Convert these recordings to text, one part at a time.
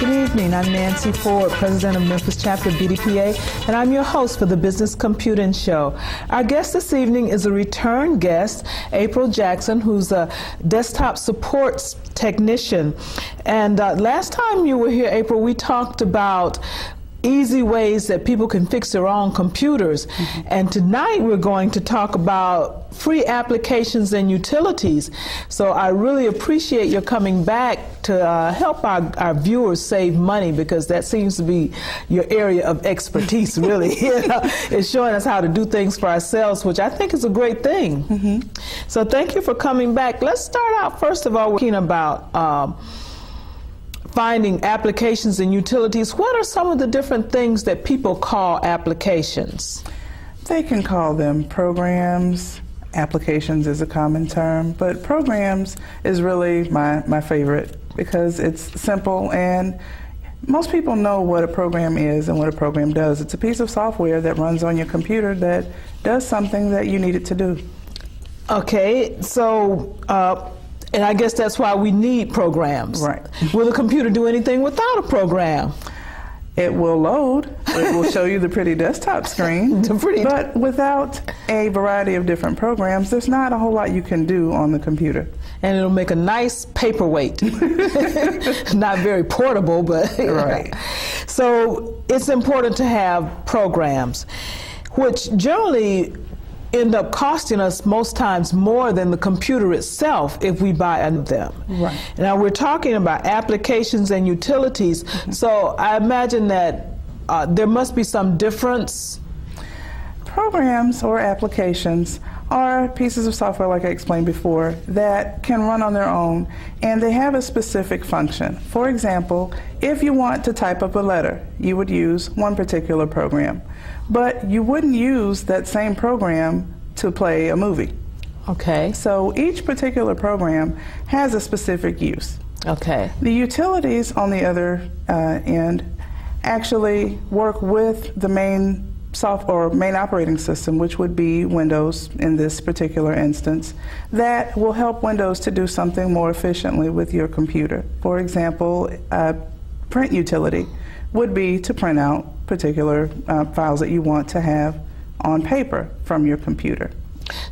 Good evening. I'm Nancy Ford, President of Memphis Chapter BDPA, and I'm your host for the Business Computing Show. Our guest this evening is a return guest, April Jackson, who's a desktop supports technician. And last time you were here, April, we talked about easy ways that people can fix their own computers. Mm-hmm. And tonight we're going to talk about free applications and utilities. So I really appreciate your coming back to help our viewers save money, because that seems to be your area of expertise, really. It's showing us how to do things for ourselves, which I think is a great thing. Mm-hmm. So thank you for coming back. Let's start out, first of all, talking about finding applications and utilities. What are some of the different things that people call applications? They can call them programs. Applications is a common term, but programs is really my favorite because it's simple and most people know what a program is and what a program does. It's a piece of software that runs on your computer that does something that you need it to do. Okay, so and I guess that's why we need programs. Right. Will the computer do anything without a program? It will load. It will show you the pretty desktop screen. But without a variety of different programs, there's not a whole lot you can do on the computer. And it'll make a nice paperweight. Not very portable, but right. So it's important to have programs, which generally end up costing us most times more than the computer itself if we buy them. Right. Now we're talking about applications and utilities, so I imagine that there must be some difference. Programs or applications are pieces of software, like I explained before, that can run on their own, and they have a specific function. For example, if you want to type up a letter, you would use one particular program, but you wouldn't use that same program to play a movie. Okay. So each particular program has a specific use. Okay. The utilities, on the other end, actually work with the main main operating system, which would be Windows in this particular instance, that will help Windows to do something more efficiently with your computer. For example, a print utility would be to print out particular files that you want to have on paper from your computer.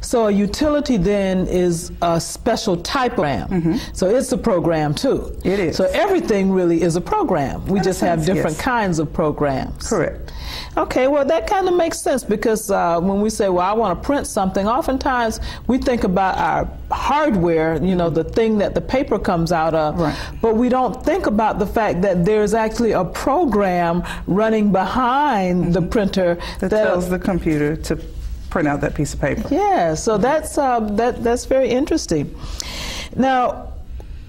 So a utility then is a special type of program. Mm-hmm. So it's a program too. It is. So everything really is a program. We just have different kinds of programs. Correct. Okay, well that kind of makes sense, because when we say, well, I want to print something, oftentimes we think about our hardware, you know, the thing that the paper comes out of, right. But we don't think about the fact that there's actually a program running behind the printer that tells the computer to print out that piece of paper. Yeah, so that's very interesting. Now,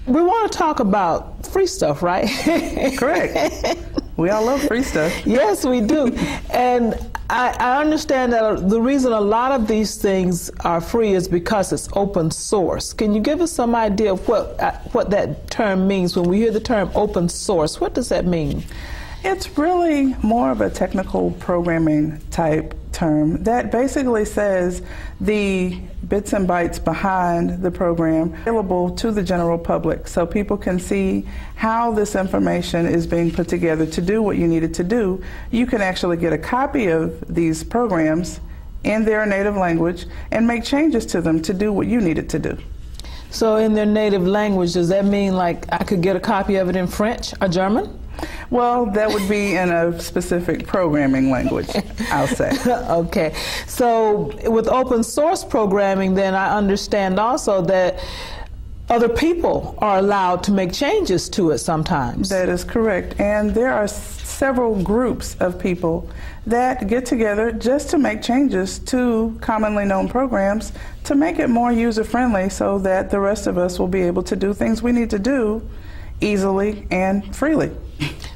we want to talk about free stuff, right? Correct. We all love free stuff. Yes, we do. And I understand that the reason a lot of these things are free is because it's open source. Can you give us some idea of what that term means? When we hear the term open source, what does that mean? It's really more of a technical programming type term that basically says the bits and bytes behind the program are available to the general public, so people can see how this information is being put together to do what you need it to do. You can actually get a copy of these programs in their native language and make changes to them to do what you need it to do. So in their native language, does that mean like I could get a copy of it in French or German? Well, that would be in a specific programming language, I'll say. Okay. So with open source programming, then I understand also that other people are allowed to make changes to it sometimes. That is correct. And there are several groups of people that get together just to make changes to commonly known programs to make it more user-friendly so that the rest of us will be able to do things we need to do easily and freely.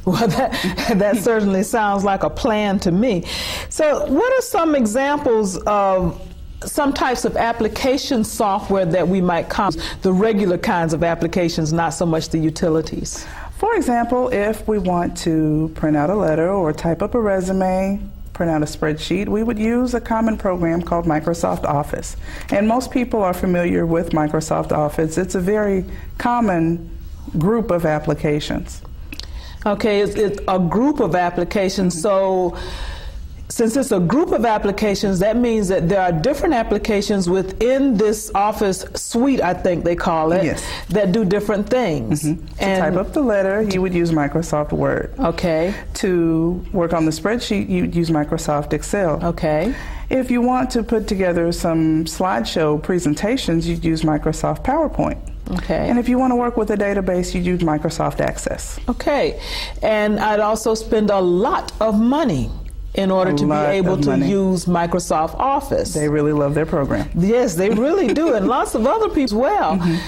Well, that certainly sounds like a plan to me. So what are some examples of some types of application software that we might come, the regular kinds of applications, not so much the utilities? For example, if we want to print out a letter or type up a resume, print out a spreadsheet, we would use a common program called Microsoft Office. And most people are familiar with Microsoft Office. It's a very common group of applications. Okay, it's a group of applications. So since it's a group of applications, that means that there are different applications within this Office suite, I think they call it, yes, that do different things. To type up the letter, you would use Microsoft Word. Okay. To work on the spreadsheet, you'd use Microsoft Excel. Okay. If you want to put together some slideshow presentations, you'd use Microsoft PowerPoint. Okay. And if you want to work with a database, you'd use Microsoft Access. Okay. And I'd also spend a lot of money in order to be able to use Microsoft Office. They really love their program. Yes, they really do, and lots of other people as well.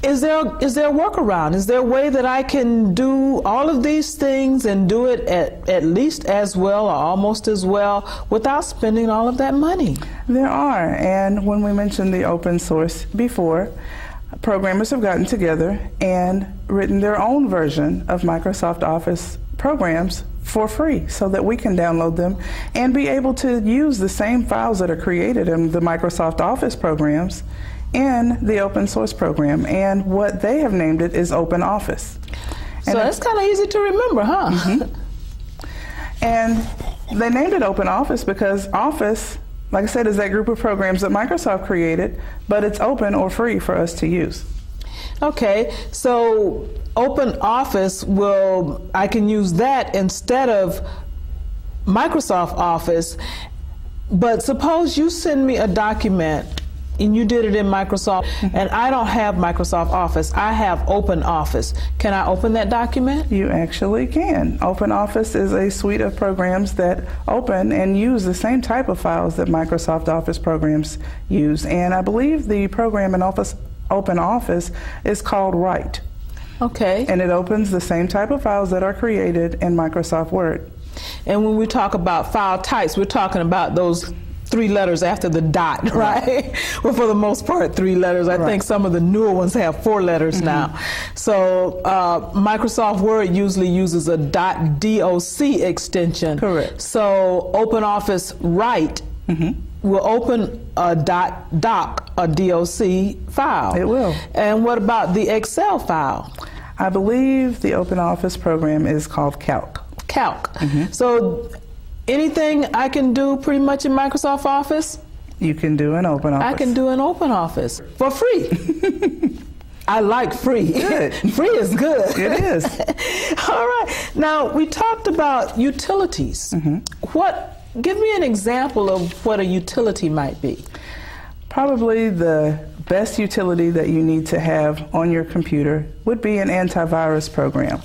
Is there a workaround? Is there a way that I can do all of these things and do it at least as well or almost as well without spending all of that money? There are, and when we mentioned the open source before, programmers have gotten together and written their own version of Microsoft Office programs for free so that we can download them and be able to use the same files that are created in the Microsoft Office programs in the open source program. And what they have named it is Open Office. So that's kind of easy to remember, huh? And they named it Open Office because Office, like I said, is that group of programs that Microsoft created, but it's open or free for us to use. Okay, so Open Office I can use that instead of Microsoft Office, but suppose you send me a document and you did it in Microsoft and I don't have Microsoft Office, I have Open Office. Can I open that document? You actually can. Open Office is a suite of programs that open and use the same type of files that Microsoft Office programs use, and I believe the program in Open Office is called Write. Okay. And it opens the same type of files that are created in Microsoft Word. And when we talk about file types, we're talking about those 3 letters after the dot, right? Well, for the most part, 3 letters. I think some of the newer ones have 4 letters now. So Microsoft Word usually uses a .doc extension. Correct. So OpenOffice Write will open a .doc, a DOC file. It will. And what about the Excel file? I believe the Open Office program is called Calc. Calc. So anything I can do pretty much in Microsoft Office? You can do an Open Office. I can do an Open Office for free. I like free. Good. Free is good. It is. All right. Now, we talked about utilities. Give me an example of what a utility might be. Probably the best utility that you need to have on your computer would be an antivirus program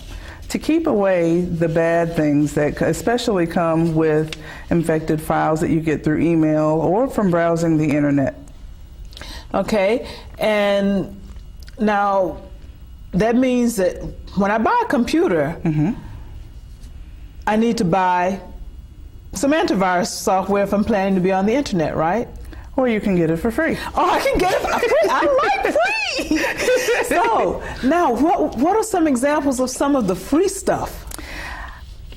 to keep away the bad things that especially come with infected files that you get through email or from browsing the internet. Okay, and now that means that when I buy a computer, I need to buy some antivirus software if I'm planning to be on the internet, right? Or you can get it for free. Oh, I can get it for free. I like free. So now, what are some examples of some of the free stuff?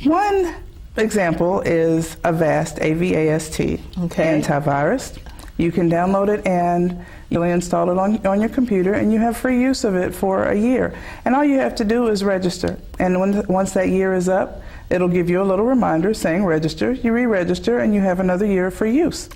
One example is Avast, A-V-A-S-T, antivirus. You can download it and you'll install it on your computer, and you have free use of it for a year. And all you have to do is register. And once that year is up, it'll give you a little reminder saying register. You re-register, and you have another year of free use.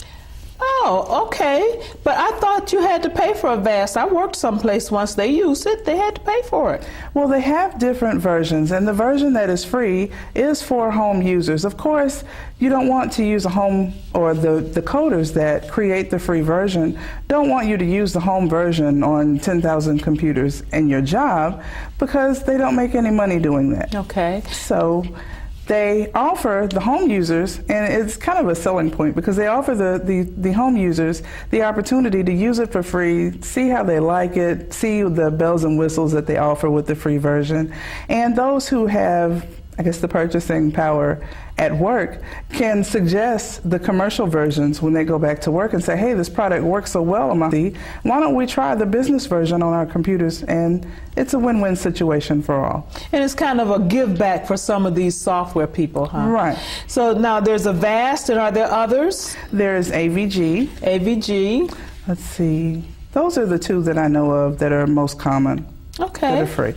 Oh, okay. But I thought you had to pay for Avast. I worked someplace once. They used it. They had to pay for it. Well, they have different versions, and the version that is free is for home users. Of course, you don't want to use a home, or the coders that create the free version don't want you to use the home version on 10,000 computers in your job, because they don't make any money doing that. Okay. So they offer the home users, and it's kind of a selling point, because they offer the home users the opportunity to use it for free, see how they like it, see the bells and whistles that they offer with the free version. And those who have, I guess, the purchasing power at work can suggest the commercial versions when they go back to work and say, hey, this product works so well on my PC, why don't we try the business version on our computers? And it's a win-win situation for all. And it's kind of a give back for some of these software people, huh? Right. So now there's Avast, and are there others? There's AVG. AVG. Let's see. Those are the two that I know of that are most common. Okay. That are free.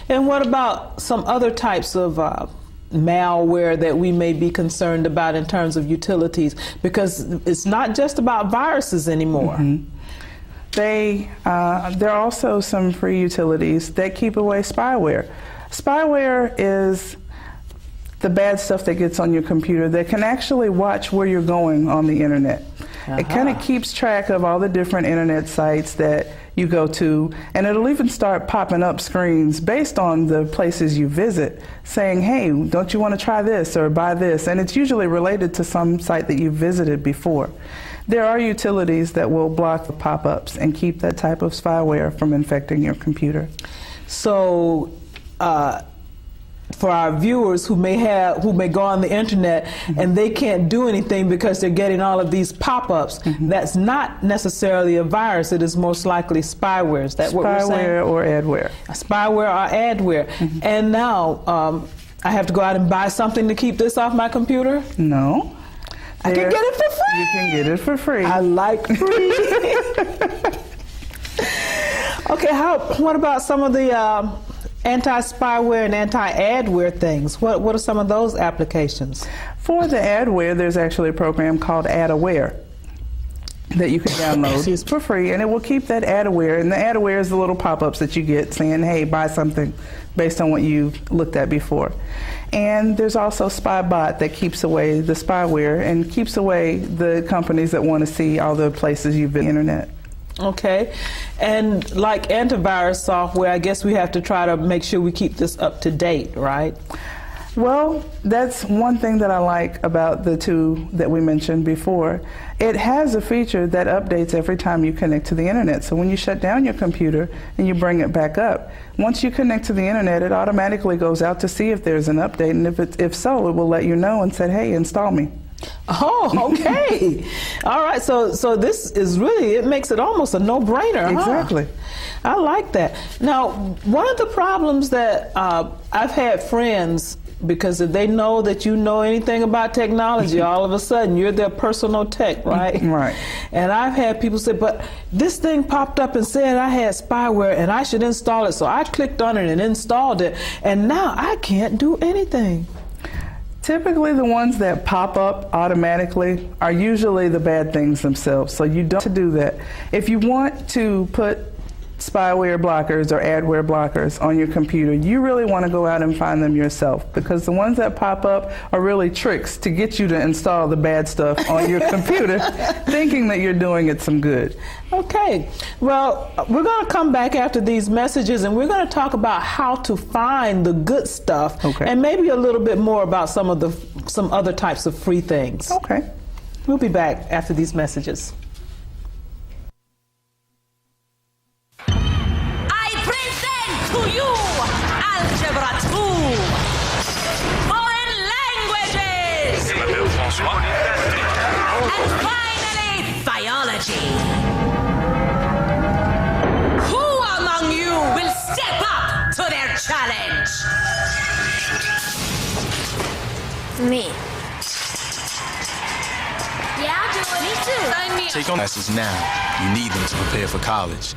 And what about some other types of malware that we may be concerned about in terms of utilities? Because it's not just about viruses anymore. Mm-hmm. There are also some free utilities that keep away spyware. Spyware is the bad stuff that gets on your computer that can actually watch where you're going on the internet. It kind of keeps track of all the different internet sites that you go to, and it'll even start popping up screens based on the places you visit, saying, hey, don't you want to try this or buy this? And it's usually related to some site that you visited before. There are utilities that will block the pop-ups and keep that type of spyware from infecting your computer. So, for our viewers who may go on the internet and they can't do anything because they're getting all of these pop-ups, that's not necessarily a virus. It is most likely spyware. Is that what we're saying? Spyware or adware. Spyware or adware. And now I have to go out and buy something to keep this off my computer? No. I can get it for free. You can get it for free. I like free. Okay, what about some of the anti-spyware and anti-adware things? What are some of those applications? For the adware, there's actually a program called AdAware that you can download for free, and it will keep that adware. And the adware is the little pop-ups that you get saying, hey, buy something based on what you've looked at before. And there's also SpyBot that keeps away the spyware and keeps away the companies that want to see all the places you've been on the internet. Okay, and like antivirus software, I guess we have to try to make sure we keep this up to date, right? Well, that's one thing that I like about the two that we mentioned before. It has a feature that updates every time you connect to the internet. So when you shut down your computer and you bring it back up, once you connect to the internet, it automatically goes out to see if there's an update, and if so, it will let you know and say, hey, install me. Oh, okay. All right, so this is really, it makes it almost a no-brainer, Exactly. Huh? I like that. Now, one of the problems that I've had friends, because if they know that you know anything about technology, all of a sudden you're their personal tech, right? Right. And I've had people say, but this thing popped up and said I had spyware and I should install it. So I clicked on it and installed it, and now I can't do anything. Typically, the ones that pop up automatically are usually the bad things themselves, so you don't have to do that. If you want to put spyware blockers or adware blockers on your computer, you really want to go out and find them yourself, because the ones that pop up are really tricks to get you to install the bad stuff on your computer, thinking that you're doing it some good. Okay, well, we're going to come back after these messages, and we're going to talk about how to find the good stuff, and maybe a little bit more about some other types of free things. Okay. We'll be back after these messages. And finally, biology. Who among you will step up to their challenge? Me. Yeah, I'll do it. Me too. Sign me up. Take on classes now. You need them to prepare for college.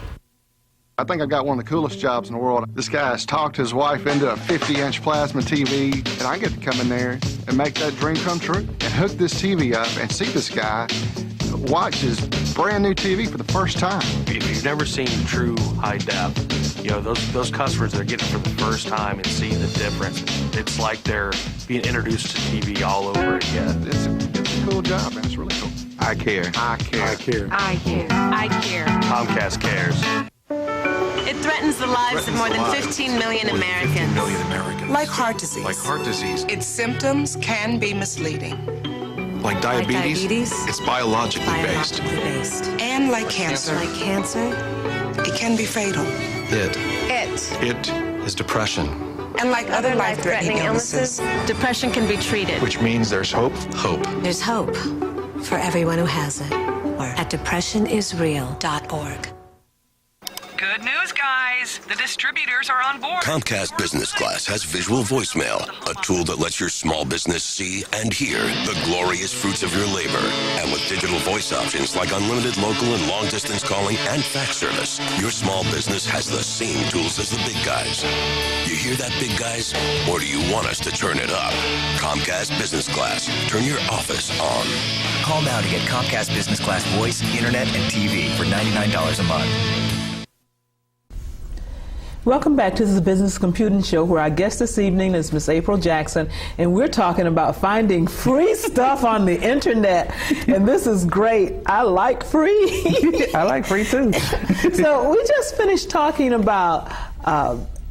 I think I got one of the coolest jobs in the world. This guy has talked his wife into a 50-inch plasma TV, and I get to come in there and make that dream come true and hook this TV up and see this guy watch his brand new TV for the first time. If you've never seen true high def, those customers that are getting it for the first time and seeing the difference, it's like they're being introduced to TV all over again. It's a cool job, and it's really cool. I care. I care. I care. I care. I care. Comcast cares. It threatens the lives of more than 15 million Americans. Like heart disease. Like heart disease. Its symptoms can be misleading. Like diabetes. It's biologically based. And like cancer. It can be fatal. It is depression. And like other life-threatening illnesses, depression can be treated. Which means there's hope. Hope. There's hope for everyone who has it. Or at depressionisreal.org. Good news, guys. The distributors are on board. Comcast Business Class has visual voicemail, a tool that lets your small business see and hear the glorious fruits of your labor. And with digital voice options like unlimited local and long-distance calling and fax service, your small business has the same tools as the big guys. You hear that, big guys? Or do you want us to turn it up? Comcast Business Class. Turn your office on. Call now to get Comcast Business Class voice, internet, and TV for $99 a month. Welcome back to the Business Computing Show, where our guest this evening is Miss April Jackson, and we're talking about finding free stuff on the internet, and this is great. I like free. I like free too. So we just finished talking about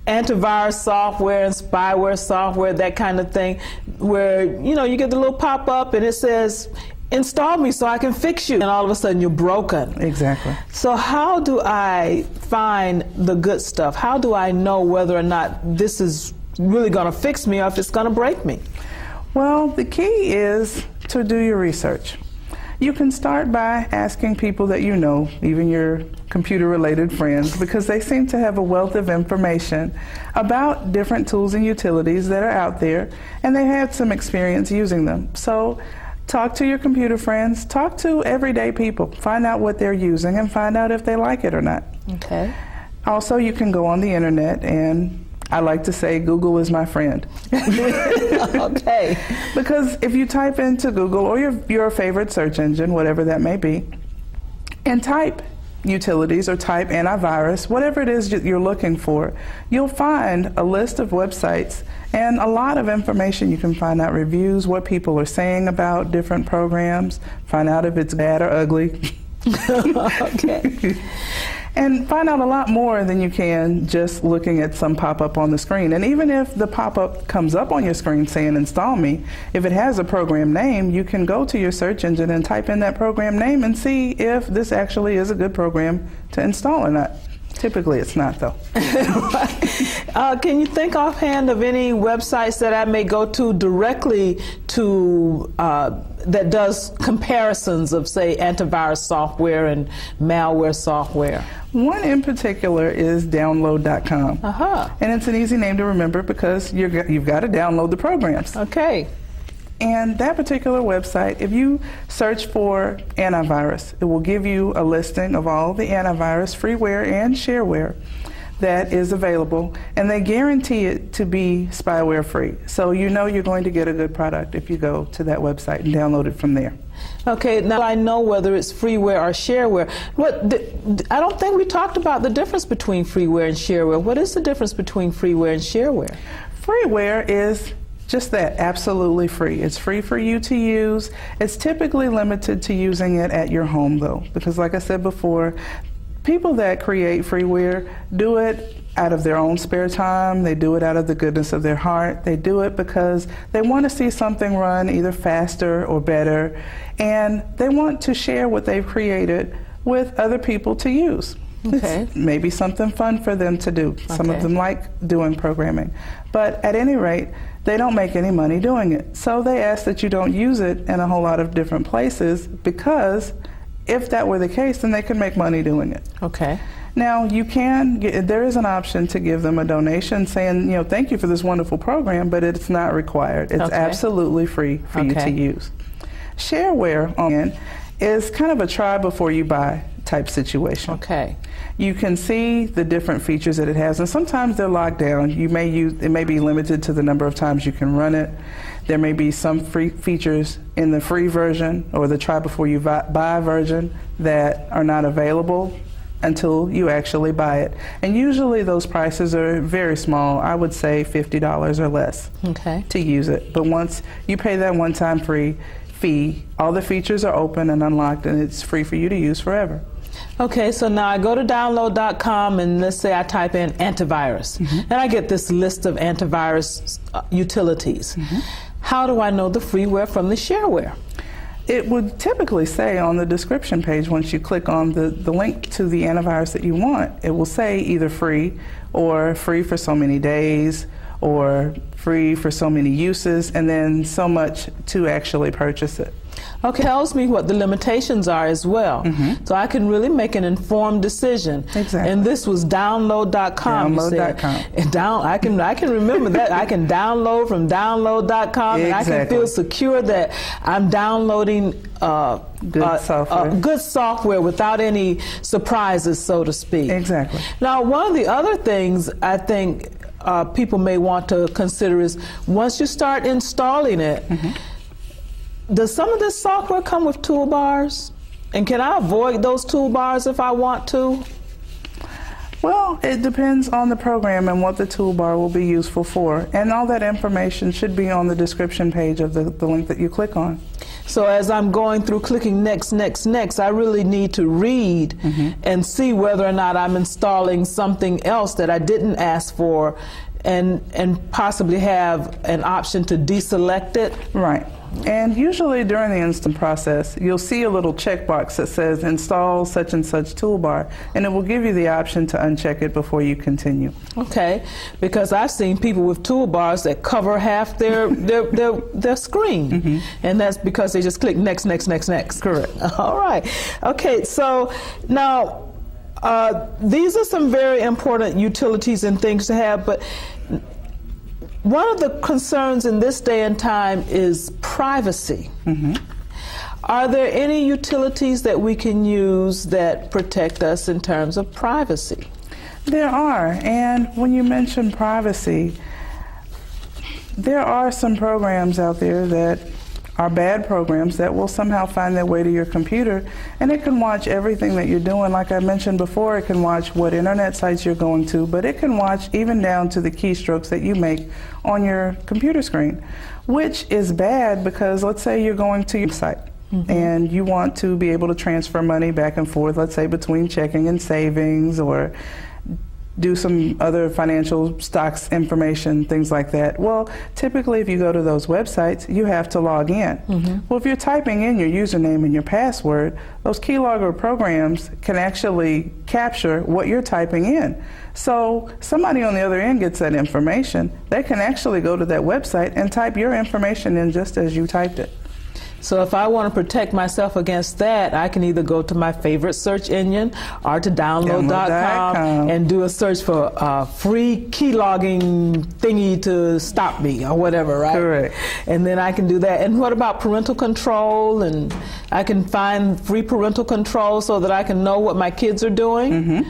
antivirus software and spyware software, that kind of thing, where you get the little pop-up and it says, install me so I can fix you, and all of a sudden you're broken. Exactly. So how do I find the good stuff? How do I know whether or not this is really going to fix me or if it's going to break me? Well, the key is to do your research. You can start by asking people that you know, even your computer-related friends, because they seem to have a wealth of information about different tools and utilities that are out there, and they have some experience using them. So talk to your computer friends, talk to everyday people, find out what they're using and find out if they like it or not. Okay. Also, you can go on the internet, and I like to say Google is my friend. Okay. Because if you type into Google or your favorite search engine, whatever that may be, and type utilities or type antivirus, whatever it is you're looking for, you'll find a list of websites and a lot of information. You can find out reviews, what people are saying about different programs, find out if it's bad or ugly. Okay. And find out a lot more than you can just looking at some pop-up on the screen. And even if the pop-up comes up on your screen saying install me, if it has a program name, you can go to your search engine and type in that program name and see if this actually is a good program to install or not. Typically it's not, though. Can you think offhand of any websites that I may go to directly to that does comparisons of, say, antivirus software and malware software? One in particular is download.com. And it's an easy name to remember because you've got to download the programs. Okay. And that particular website, if you search for antivirus, it will give you a listing of all the antivirus, freeware and shareware that is available, and they guarantee it to be spyware free. So you know you're going to get a good product if you go to that website and download it from there. Okay, now I know whether it's freeware or shareware. I don't think we talked about the difference between freeware and shareware. What is the difference between freeware and shareware? Freeware is just that, absolutely free. It's free for you to use. It's typically limited to using it at your home, though, because like I said before, people that create freeware do it out of their own spare time. They do it out of the goodness of their heart. They do it because they want to see something run either faster or better, and they want to share what they've created with other people to use. Okay. It's maybe something fun for them to do. Some of them like doing programming. But at any rate, they don't make any money doing it. So they ask that you don't use it in a whole lot of different places, because if that were the case, then they could make money doing it. Okay. Now, there is an option to give them a donation saying, thank you for this wonderful program, but it's not required. It's absolutely free for you to use. Shareware is kind of a try before you buy type situation. Okay. You can see the different features that it has, and sometimes they're locked down. It may be limited to the number of times you can run it. There may be some free features in the free version or the try before you buy version that are not available until you actually buy it. And usually those prices are very small. I would say $50 or less to use it. But once you pay that one-time free fee, all the features are open and unlocked, and it's free for you to use forever. Okay, so now I go to download.com and let's say I type in antivirus, and I get this list of antivirus utilities. How do I know the freeware from the shareware? It would typically say on the description page, once you click on the link to the antivirus that you want, it will say either free or free for so many days or free for so many uses, and then so much to actually purchase it. Okay, tells me what the limitations are as well, so I can really make an informed decision. Exactly. And this was download.com. Download.com. I can remember that. I can download from download.com, and I can feel secure that I'm downloading good software without any surprises, so to speak. Exactly. Now, one of the other things I think people may want to consider is once you start installing it, does some of this software come with toolbars? And can I avoid those toolbars if I want to? Well, it depends on the program and what the toolbar will be useful for. And all that information should be on the description page of the link that you click on. So as I'm going through clicking next, I really need to read and see whether or not I'm installing something else that I didn't ask for, and possibly have an option to deselect it. Right. And usually during the instant process, you'll see a little checkbox that says install such and such toolbar, and it will give you the option to uncheck it before you continue. Okay, because I've seen people with toolbars that cover half their screen, and that's because they just click next. Correct. All right. Okay, so now these are some very important utilities and things to have, but one of the concerns in this day and time is privacy. Are there any utilities that we can use that protect us in terms of privacy? There are, and when you mention privacy, there are some programs out there that are bad programs that will somehow find their way to your computer, and it can watch everything that you're doing. Like I mentioned before, it can watch what internet sites you're going to, but it can watch even down to the keystrokes that you make on your computer screen, which is bad because let's say you're going to your site and you want to be able to transfer money back and forth, let's say between checking and savings, or do some other financial stocks information, things like that. Well, typically if you go to those websites, you have to log in. Well, if you're typing in your username and your password, those keylogger programs can actually capture what you're typing in. So somebody on the other end gets that information. They can actually go to that website and type your information in just as you typed it. So if I want to protect myself against that, I can either go to my favorite search engine or to download.com and do a search for free keylogging thingy to stop me or whatever, right? Correct. And then I can do that. And what about parental control? And I can find free parental control so that I can know what my kids are doing?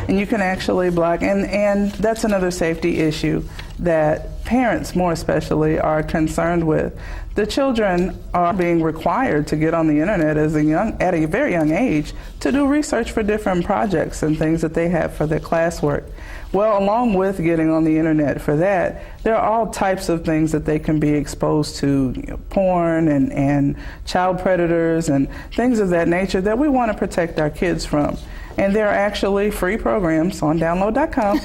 And you can actually block, and that's another safety issue that parents more especially are concerned with. The children are being required to get on the internet at a very young age to do research for different projects and things that they have for their classwork. Well, along with getting on the internet for that, there are all types of things that they can be exposed to, porn and child predators and things of that nature that we want to protect our kids from. And there are actually free programs on download.com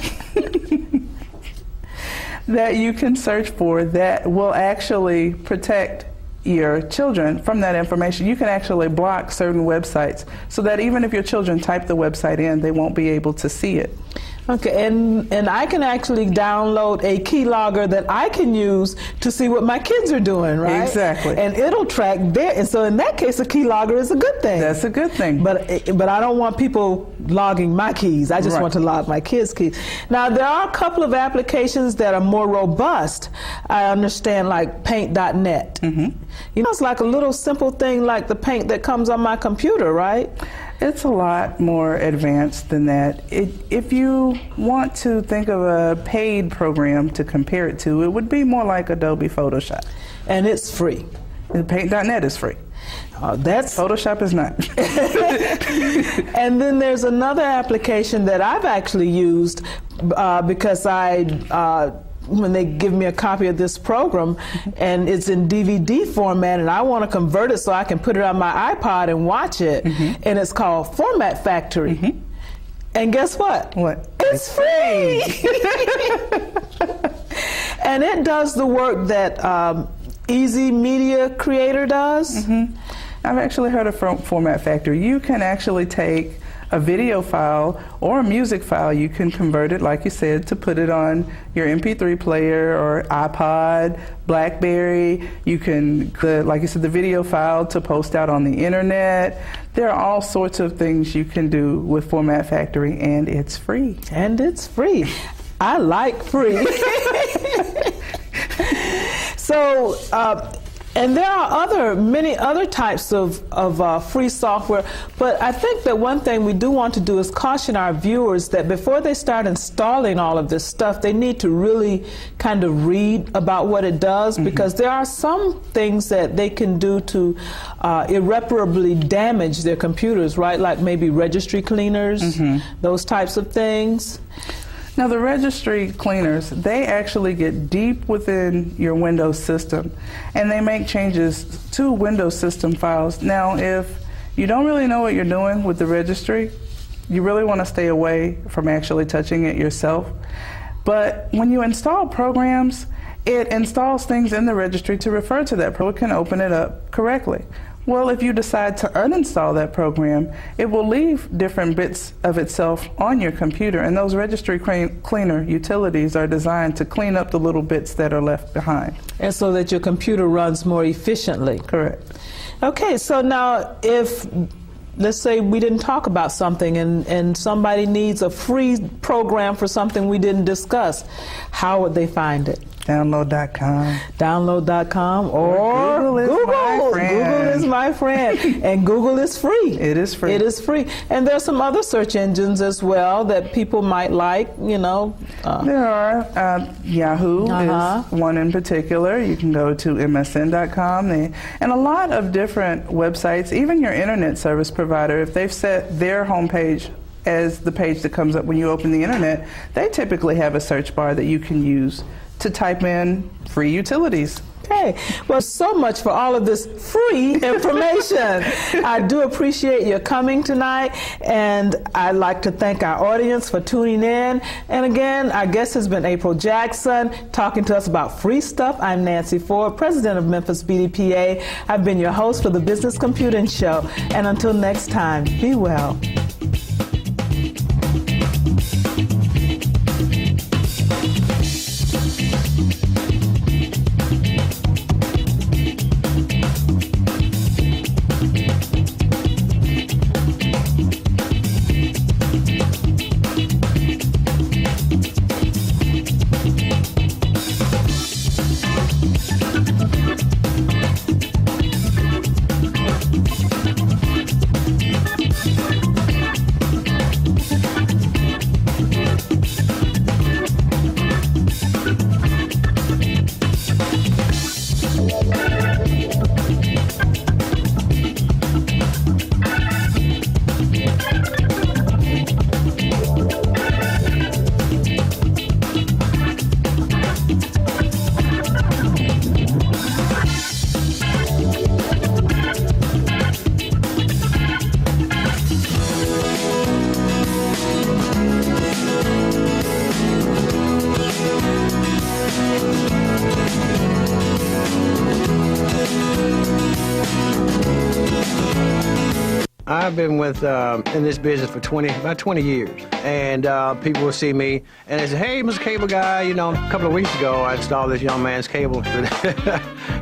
that you can search for that will actually protect your children from that information. You can actually block certain websites so that even if your children type the website in, they won't be able to see it. Okay, and I can actually download a keylogger that I can use to see what my kids are doing, right? Exactly. And it'll track their, and so in that case, a keylogger is a good thing. That's a good thing. But I don't want people logging my keys. I just want to log my kids' keys. Now, there are a couple of applications that are more robust, I understand, like paint.net. You know, it's like a little simple thing like the paint that comes on my computer, right? It's a lot more advanced than that. If you want to think of a paid program to compare it to, it would be more like Adobe Photoshop. And it's free. Paint.net is free. That's Photoshop is not. And then there's another application that I've actually used because when they give me a copy of this program and it's in DVD format and I want to convert it so I can put it on my iPod and watch it, and it's called Format Factory. And guess what? What? It's free! And it does the work that Easy Media Creator does. I've actually heard of Format Factory. You can actually take a video file or a music file, you can convert it, like you said, to put it on your MP3 player or iPod, BlackBerry. You can, like you said, the video file to post out on the internet. There are all sorts of things you can do with Format Factory, and it's free. And it's free. I like free. So, and there are many other types of free software, but I think that one thing we do want to do is caution our viewers that before they start installing all of this stuff, they need to really kind of read about what it does, because there are some things that they can do to irreparably damage their computers, right? Like maybe registry cleaners, those types of things. Now, the registry cleaners, they actually get deep within your Windows system, and they make changes to Windows system files. Now, if you don't really know what you're doing with the registry, you really want to stay away from actually touching it yourself. But when you install programs, it installs things in the registry to refer to that program. It can open it up correctly. Well, if you decide to uninstall that program, it will leave different bits of itself on your computer, and those registry cleaner utilities are designed to clean up the little bits that are left behind. And so that your computer runs more efficiently. Correct. Okay, so now if, let's say we didn't talk about something and somebody needs a free program for something we didn't discuss, how would they find it? Download.com. Download.com or Google is my friend. And Google is free. It is free. It is free. And there's some other search engines as well that people might like, you know. There are. Yahoo is one in particular. You can go to msn.com. And a lot of different websites, even your internet service provider, if they've set their homepage as the page that comes up when you open the internet, they typically have a search bar that you can use to type in free utilities. Okay, well, so much for all of this free information. I do appreciate your coming tonight, and I'd like to thank our audience for tuning in. And again, our guest has been April Jackson, talking to us about free stuff. I'm Nancy Ford, president of Memphis BDPA. I've been your host for the Business Computing Show. And until next time, be well. I've been in this business for about 20 years, and people will see me and they say, "Hey, Mr. Cable Guy, you know, a couple of weeks ago I installed this young man's cable."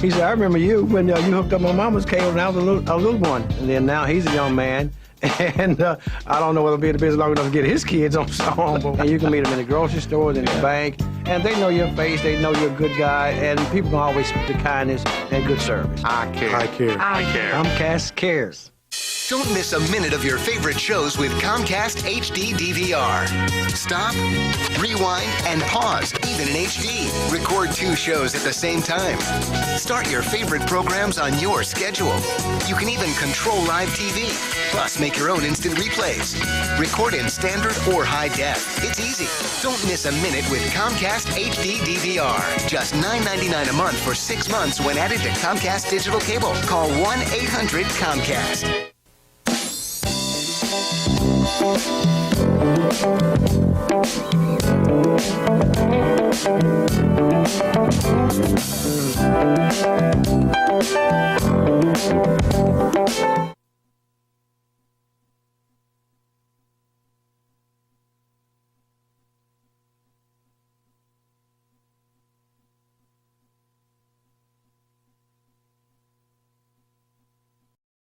He said, "I remember you when you hooked up my mama's cable, and I was a little one." And then now he's a young man, and I don't know whether he'll be in the business long enough to get his kids on song. And you can meet them in the grocery stores, in the bank, and they know your face, they know you're a good guy, and people can always speak to kindness and good service. I care. Comcast cares. Don't miss a minute of your favorite shows with Comcast HD DVR. Stop, rewind, and pause, even in HD. Record 2 shows at the same time. Start your favorite programs on your schedule. You can even control live TV. Plus, make your own instant replays. Record in standard or high def. It's easy. Don't miss a minute with Comcast HD DVR. Just $9.99 a month for 6 months when added to Comcast Digital Cable. Call 1-800-COMCAST.